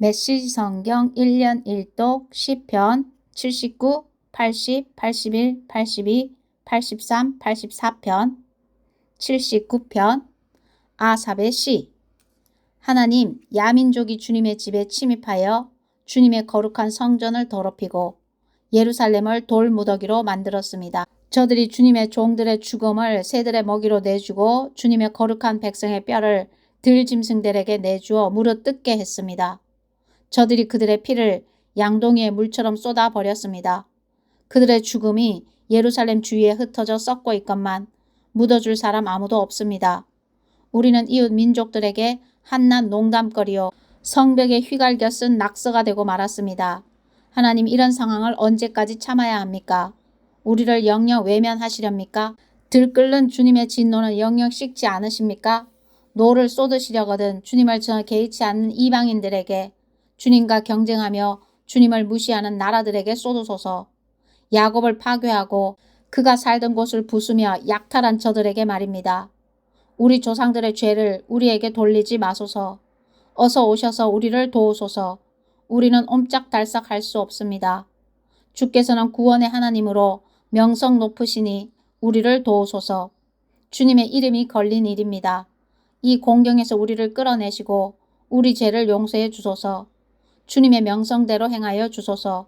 메시지 성경 1년 1독 시편 79, 80, 81, 82, 83, 84편 79편 아삽의 시. 하나님, 야민족이 주님의 집에 침입하여 주님의 거룩한 성전을 더럽히고 예루살렘을 돌무더기로 만들었습니다. 저들이 주님의 종들의 죽음을 새들의 먹이로 내주고 주님의 거룩한 백성의 뼈를 들짐승들에게 내주어 무릇 뜯게 했습니다. 저들이 그들의 피를 양동이의 물처럼 쏟아버렸습니다. 그들의 죽음이 예루살렘 주위에 흩어져 썩고 있건만 묻어줄 사람 아무도 없습니다. 우리는 이웃 민족들에게 한낱 농담거리요 성벽에 휘갈겨 쓴 낙서가 되고 말았습니다. 하나님, 이런 상황을 언제까지 참아야 합니까? 우리를 영영 외면하시렵니까? 들끓는 주님의 진노는 영영 식지 않으십니까? 노를 쏟으시려거든 주님을 전혀 개의치 않는 이방인들에게, 주님과 경쟁하며 주님을 무시하는 나라들에게 쏟으소서. 야곱을 파괴하고 그가 살던 곳을 부수며 약탈한 저들에게 말입니다. 우리 조상들의 죄를 우리에게 돌리지 마소서. 어서 오셔서 우리를 도우소서. 우리는 옴짝달싹할 수 없습니다. 주께서는 구원의 하나님으로 명성 높으시니 우리를 도우소서. 주님의 이름이 걸린 일입니다. 이 공경에서 우리를 끌어내시고 우리 죄를 용서해 주소서. 주님의 명성대로 행하여 주소서.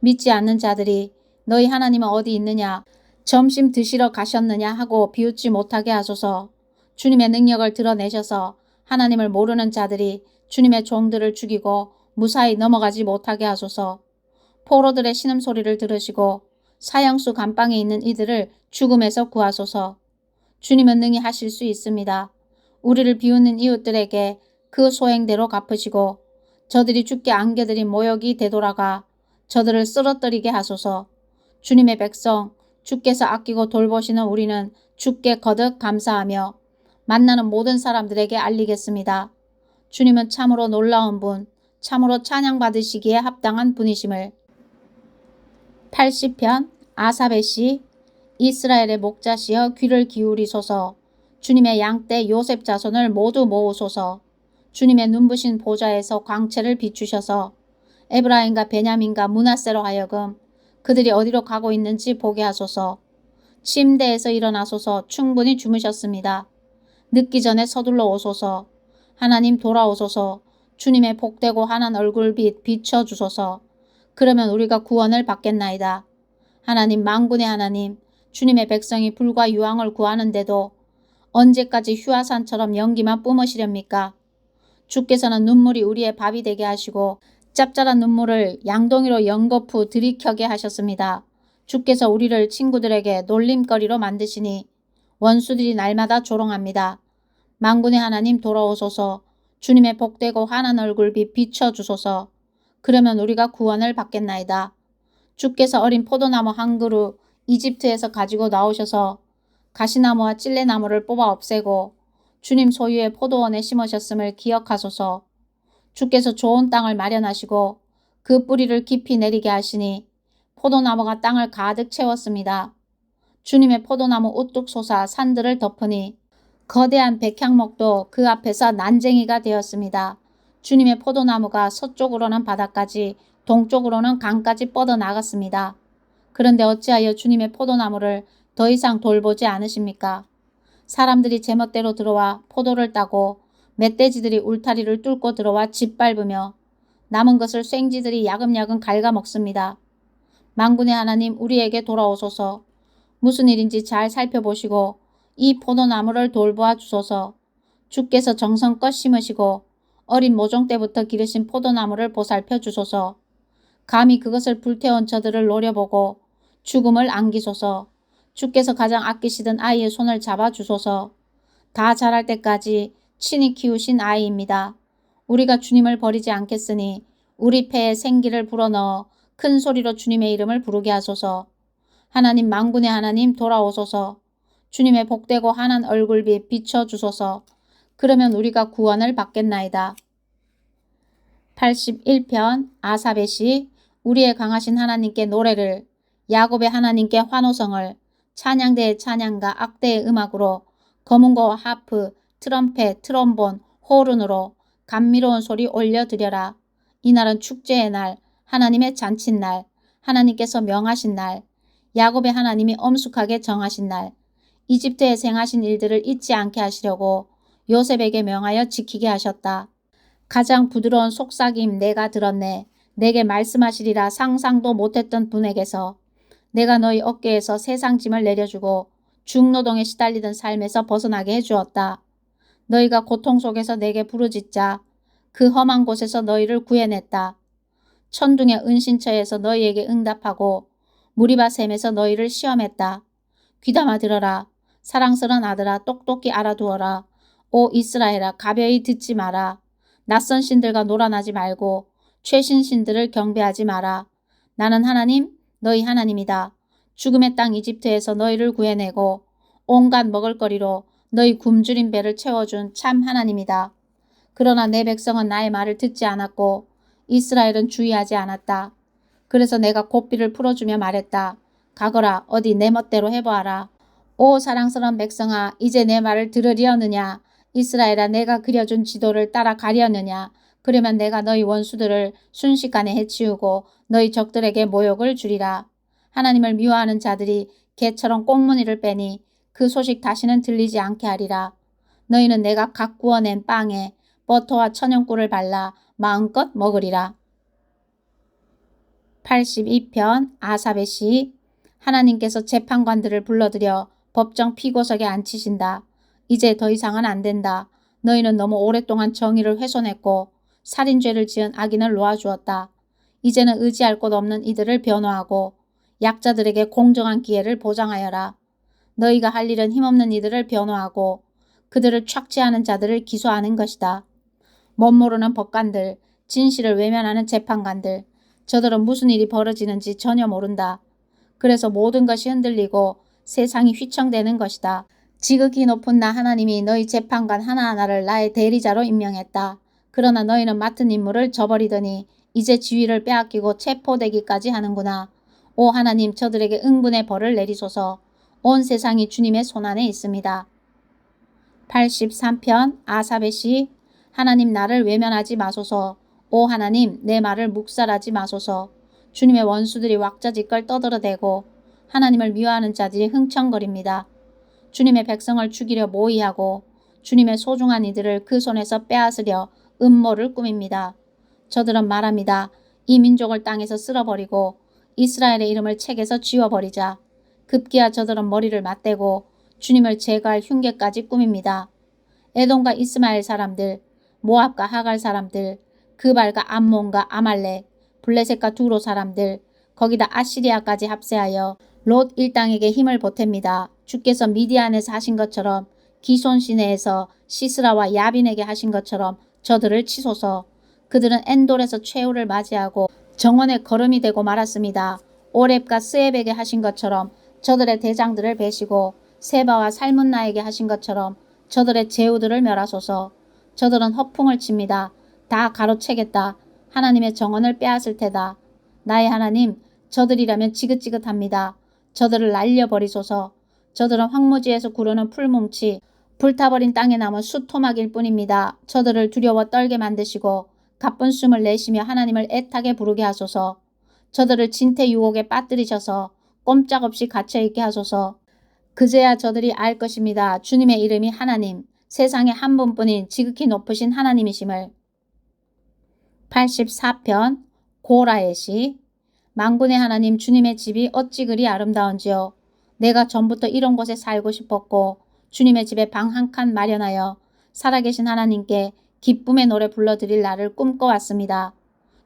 믿지 않는 자들이 너희 하나님은 어디 있느냐, 점심 드시러 가셨느냐 하고 비웃지 못하게 하소서. 주님의 능력을 드러내셔서 하나님을 모르는 자들이 주님의 종들을 죽이고 무사히 넘어가지 못하게 하소서. 포로들의 신음소리를 들으시고 사형수 감방에 있는 이들을 죽음에서 구하소서. 주님은 능히 하실 수 있습니다. 우리를 비웃는 이웃들에게 그 소행대로 갚으시고 저들이 주께 안겨드린 모욕이 되돌아가 저들을 쓰러뜨리게 하소서. 주님의 백성, 주께서 아끼고 돌보시는 우리는 주께 거듭 감사하며 만나는 모든 사람들에게 알리겠습니다. 주님은 참으로 놀라운 분, 참으로 찬양받으시기에 합당한 분이심을. 80편 아삽의 시. 이스라엘의 목자시여 귀를 기울이소서. 주님의 양떼 요셉 자손을 모두 모으소서. 주님의 눈부신 보좌에서 광채를 비추셔서 에브라임과 베냐민과 므낫세로 하여금 그들이 어디로 가고 있는지 보게 하소서. 침대에서 일어나소서. 충분히 주무셨습니다. 늦기 전에 서둘러 오소서. 하나님 돌아오소서. 주님의 복되고 환한 얼굴빛 비춰주소서. 그러면 우리가 구원을 받겠나이다. 하나님, 만군의 하나님, 주님의 백성이 불과 유황을 구하는데도 언제까지 휴화산처럼 연기만 뿜으시렵니까? 주께서는 눈물이 우리의 밥이 되게 하시고 짭짤한 눈물을 양동이로 연거푸 들이켜게 하셨습니다. 주께서 우리를 친구들에게 놀림거리로 만드시니 원수들이 날마다 조롱합니다. 만군의 하나님 돌아오소서. 주님의 복되고 환한 얼굴빛 비춰주소서. 그러면 우리가 구원을 받겠나이다. 주께서 어린 포도나무 한 그루 이집트에서 가지고 나오셔서 가시나무와 찔레나무를 뽑아 없애고 주님 소유의 포도원에 심으셨음을 기억하소서. 주께서 좋은 땅을 마련하시고 그 뿌리를 깊이 내리게 하시니 포도나무가 땅을 가득 채웠습니다. 주님의 포도나무 우뚝 솟아 산들을 덮으니 거대한 백향목도 그 앞에서 난쟁이가 되었습니다. 주님의 포도나무가 서쪽으로는 바다까지 동쪽으로는 강까지 뻗어나갔습니다. 그런데 어찌하여 주님의 포도나무를 더 이상 돌보지 않으십니까? 사람들이 제멋대로 들어와 포도를 따고 멧돼지들이 울타리를 뚫고 들어와 짓밟으며 남은 것을 쇳쥐들이 야금야금 갉아먹습니다. 만군의 하나님, 우리에게 돌아오소서. 무슨 일인지 잘 살펴보시고 이 포도나무를 돌보아 주소서. 주께서 정성껏 심으시고 어린 모종 때부터 기르신 포도나무를 보살펴 주소서. 감히 그것을 불태운 저들을 노려보고 죽음을 안기소서. 주께서 가장 아끼시던 아이의 손을 잡아 주소서. 다 자랄 때까지 친히 키우신 아이입니다. 우리가 주님을 버리지 않겠으니 우리 폐에 생기를 불어넣어 큰 소리로 주님의 이름을 부르게 하소서. 하나님, 만군의 하나님 돌아오소서. 주님의 복되고 환한 얼굴빛 비춰주소서. 그러면 우리가 구원을 받겠나이다. 81편 아삽의 시. 우리의 강하신 하나님께 노래를, 야곱의 하나님께 환호성을, 찬양대의 찬양과 악대의 음악으로, 검은고와 하프, 트럼펫, 트롬본, 호른으로 감미로운 소리 올려드려라. 이날은 축제의 날, 하나님의 잔칫날, 하나님께서 명하신 날, 야곱의 하나님이 엄숙하게 정하신 날, 이집트에 행하신 일들을 잊지 않게 하시려고 요셉에게 명하여 지키게 하셨다. 가장 부드러운 속삭임 내가 들었네. 내게 말씀하시리라 상상도 못했던 분에게서 내가 너희 어깨에서 세상 짐을 내려주고 중노동에 시달리던 삶에서 벗어나게 해주었다. 너희가 고통 속에서 내게 부르짖자 그 험한 곳에서 너희를 구해냈다. 천둥의 은신처에서 너희에게 응답하고 무리바 샘에서 너희를 시험했다. 귀담아 들어라. 사랑스러운 아들아 똑똑히 알아두어라. 오 이스라엘아 가벼이 듣지 마라. 낯선 신들과 놀아나지 말고 최신 신들을 경배하지 마라. 나는 하나님 너희 하나님이다. 죽음의 땅 이집트에서 너희를 구해내고 온갖 먹을거리로 너희 굶주린 배를 채워준 참 하나님이다. 그러나 내 백성은 나의 말을 듣지 않았고 이스라엘은 주의하지 않았다. 그래서 내가 고삐를 풀어주며 말했다. 가거라 어디 내 멋대로 해보아라. 오 사랑스러운 백성아 이제 내 말을 들으려느냐. 이스라엘아 내가 그려준 지도를 따라 가려느냐. 그러면 내가 너희 원수들을 순식간에 해치우고 너희 적들에게 모욕을 주리라. 하나님을 미워하는 자들이 개처럼 꽁무니를 빼니 그 소식 다시는 들리지 않게 하리라. 너희는 내가 가꾸어낸 빵에 버터와 천연꿀을 발라 마음껏 먹으리라. 82편 아삽의 시. 하나님께서 재판관들을 불러들여 법정 피고석에 앉히신다. 이제 더 이상은 안 된다. 너희는 너무 오랫동안 정의를 훼손했고 살인죄를 지은 악인을 놓아주었다. 이제는 의지할 곳 없는 이들을 변호하고 약자들에게 공정한 기회를 보장하여라. 너희가 할 일은 힘없는 이들을 변호하고 그들을 착취하는 자들을 기소하는 것이다. 멋모르는 법관들, 진실을 외면하는 재판관들, 저들은 무슨 일이 벌어지는지 전혀 모른다. 그래서 모든 것이 흔들리고 세상이 휘청대는 것이다. 지극히 높은 나 하나님이 너희 재판관 하나하나를 나의 대리자로 임명했다. 그러나 너희는 맡은 임무를 저버리더니 이제 지위를 빼앗기고 체포되기까지 하는구나. 오 하나님 저들에게 응분의 벌을 내리소서. 온 세상이 주님의 손안에 있습니다. 83편 아삽의 시. 하나님 나를 외면하지 마소서. 오 하나님 내 말을 묵살하지 마소서. 주님의 원수들이 왁자지껄 떠들어대고 하나님을 미워하는 자들이 흥청거립니다. 주님의 백성을 죽이려 모의하고 주님의 소중한 이들을 그 손에서 빼앗으려 음모를 꾸밉니다. 저들은 말합니다. 이 민족을 땅에서 쓸어버리고 이스라엘의 이름을 책에서 지워버리자. 급기야 저들은 머리를 맞대고 주님을 제거할 흉계까지 꾸밉니다. 에돔과 이스마엘 사람들, 모압과 하갈 사람들, 그발과 암몬과 아말렉, 블레셋과 두로 사람들, 거기다 아시리아까지 합세하여 롯 일당에게 힘을 보탭니다. 주께서 미디안에서 하신 것처럼 기손 시내에서 시스라와 야빈에게 하신 것처럼 저들을 치소서. 그들은 엔돌에서 최후를 맞이하고 정원의 거름이 되고 말았습니다. 오렙과 스앱에게 하신 것처럼 저들의 대장들을 베시고 세바와 살문나에게 하신 것처럼 저들의 제후들을 멸하소서. 저들은 허풍을 칩니다. 다 가로채겠다. 하나님의 정원을 빼앗을 테다. 나의 하나님 저들이라면 지긋지긋합니다. 저들을 날려버리소서. 저들은 황무지에서 구르는 풀뭉치, 불타버린 땅에 남은 수토막일 뿐입니다. 저들을 두려워 떨게 만드시고 가쁜 숨을 내쉬며 하나님을 애타게 부르게 하소서. 저들을 진퇴 유혹에 빠뜨리셔서 꼼짝없이 갇혀있게 하소서. 그제야 저들이 알 것입니다. 주님의 이름이 하나님, 세상에 한 분뿐인 지극히 높으신 하나님이심을. 84편 고라의 시. 만군의 하나님 주님의 집이 어찌 그리 아름다운지요. 내가 전부터 이런 곳에 살고 싶었고 주님의 집에 방 한 칸 마련하여 살아계신 하나님께 기쁨의 노래 불러드릴 날을 꿈꿔왔습니다.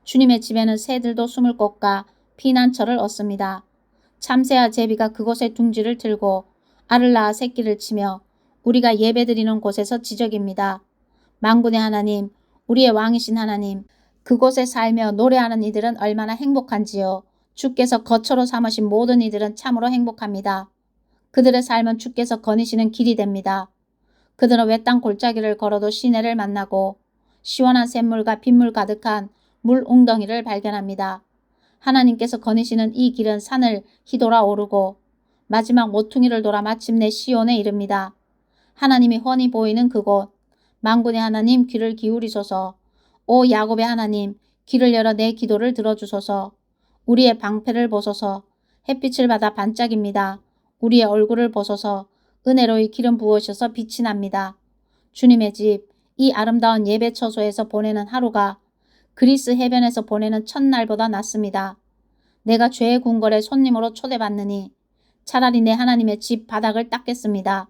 주님의 집에는 새들도 숨을 곳과 피난처를 얻습니다. 참새와 제비가 그곳에 둥지를 틀고 알을 낳아 새끼를 치며 우리가 예배드리는 곳에서 지적입니다. 만군의 하나님, 우리의 왕이신 하나님, 그곳에 살며 노래하는 이들은 얼마나 행복한지요. 주께서 거처로 삼으신 모든 이들은 참으로 행복합니다. 그들의 삶은 주께서 거니시는 길이 됩니다. 그들은 외땅 골짜기를 걸어도 시내를 만나고 시원한 샘물과 빗물 가득한 물 웅덩이를 발견합니다. 하나님께서 거니시는 이 길은 산을 휘돌아 오르고 마지막 모퉁이를 돌아 마침내 시온에 이릅니다. 하나님이 훤히 보이는 그곳, 만군의 하나님 귀를 기울이소서. 오 야곱의 하나님 귀를 열어 내 기도를 들어주소서. 우리의 방패를 보소서. 햇빛을 받아 반짝입니다. 우리의 얼굴을 보소서. 은혜로이 기름 부으셔서 빛이 납니다. 주님의 집, 이 아름다운 예배 처소에서 보내는 하루가 그리스 해변에서 보내는 첫날보다 낫습니다. 내가 죄의 궁궐에 손님으로 초대받느니 차라리 내 하나님의 집 바닥을 닦겠습니다.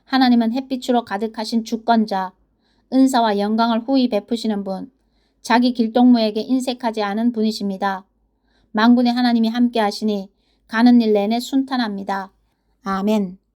하나님은 햇빛으로 가득하신 주권자, 은사와 영광을 후히 베푸시는 분, 자기 길동무에게 인색하지 않은 분이십니다. 만군의 하나님이 함께 하시니 가는 일 내내 순탄합니다. 아멘.